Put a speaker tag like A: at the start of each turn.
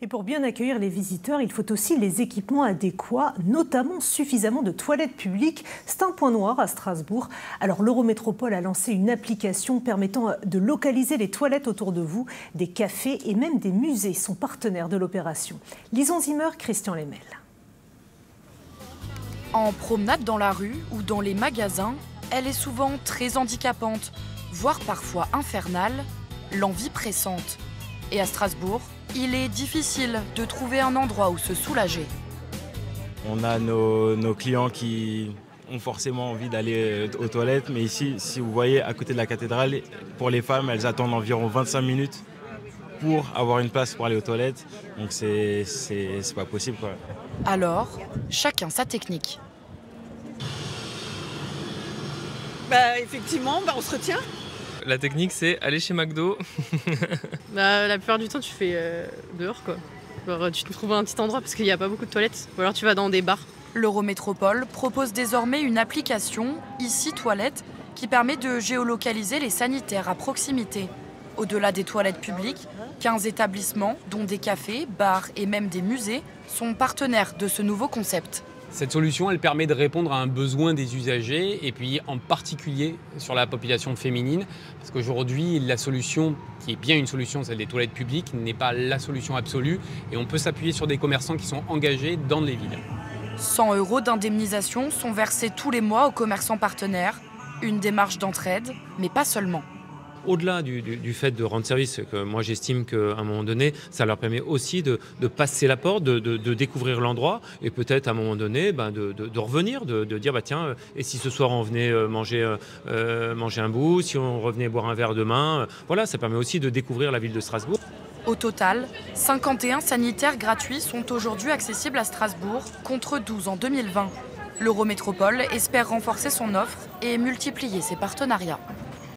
A: Et pour bien accueillir les visiteurs, il faut aussi les équipements adéquats, notamment suffisamment de toilettes publiques. C'est un point noir à Strasbourg. Alors l'Eurométropole a lancé une application permettant de localiser les toilettes autour de vous. Des cafés et même des musées sont partenaires de l'opération. Lison Zimmer, Christian Lemel.
B: En promenade dans la rue ou dans les magasins, elle est souvent très handicapante, voire parfois infernale, l'envie pressante. Et à Strasbourg, il est difficile de trouver un endroit où se soulager.
C: On a nos clients qui ont forcément envie d'aller aux toilettes, mais ici, si vous voyez, à côté de la cathédrale, pour les femmes, elles attendent environ 25 minutes pour avoir une place pour aller aux toilettes. Donc c'est pas possible, quoi.
B: Alors, chacun sa technique.
D: Effectivement, on se retient.
E: La technique, c'est aller chez McDo.
F: La plupart du temps, tu fais dehors, quoi. Alors, tu te trouves un petit endroit parce qu'il n'y a pas beaucoup de toilettes. Ou alors tu vas dans des bars.
B: L'Eurométropole propose désormais une application, Ici Toilettes, qui permet de géolocaliser les sanitaires à proximité. Au-delà des toilettes publiques, 15 établissements, dont des cafés, bars et même des musées, sont partenaires de ce nouveau concept.
G: Cette solution, elle permet de répondre à un besoin des usagers et puis en particulier sur la population féminine. Parce qu'aujourd'hui, la solution, qui est bien une solution, celle des toilettes publiques, n'est pas la solution absolue. Et on peut s'appuyer sur des commerçants qui sont engagés dans les villes.
B: 100 € d'indemnisation sont versés tous les mois aux commerçants partenaires. Une démarche d'entraide, mais pas seulement.
H: Au-delà du fait de rendre service, que moi j'estime qu'à un moment donné, ça leur permet aussi de passer la porte, de découvrir l'endroit et peut-être à un moment donné de revenir, de dire tiens, et si ce soir on venait manger un bout, si on revenait boire un verre demain, voilà, ça permet aussi de découvrir la ville de Strasbourg.
B: Au total, 51 sanitaires gratuits sont aujourd'hui accessibles à Strasbourg, contre 12 en 2020. L'Eurométropole espère renforcer son offre et multiplier ses partenariats.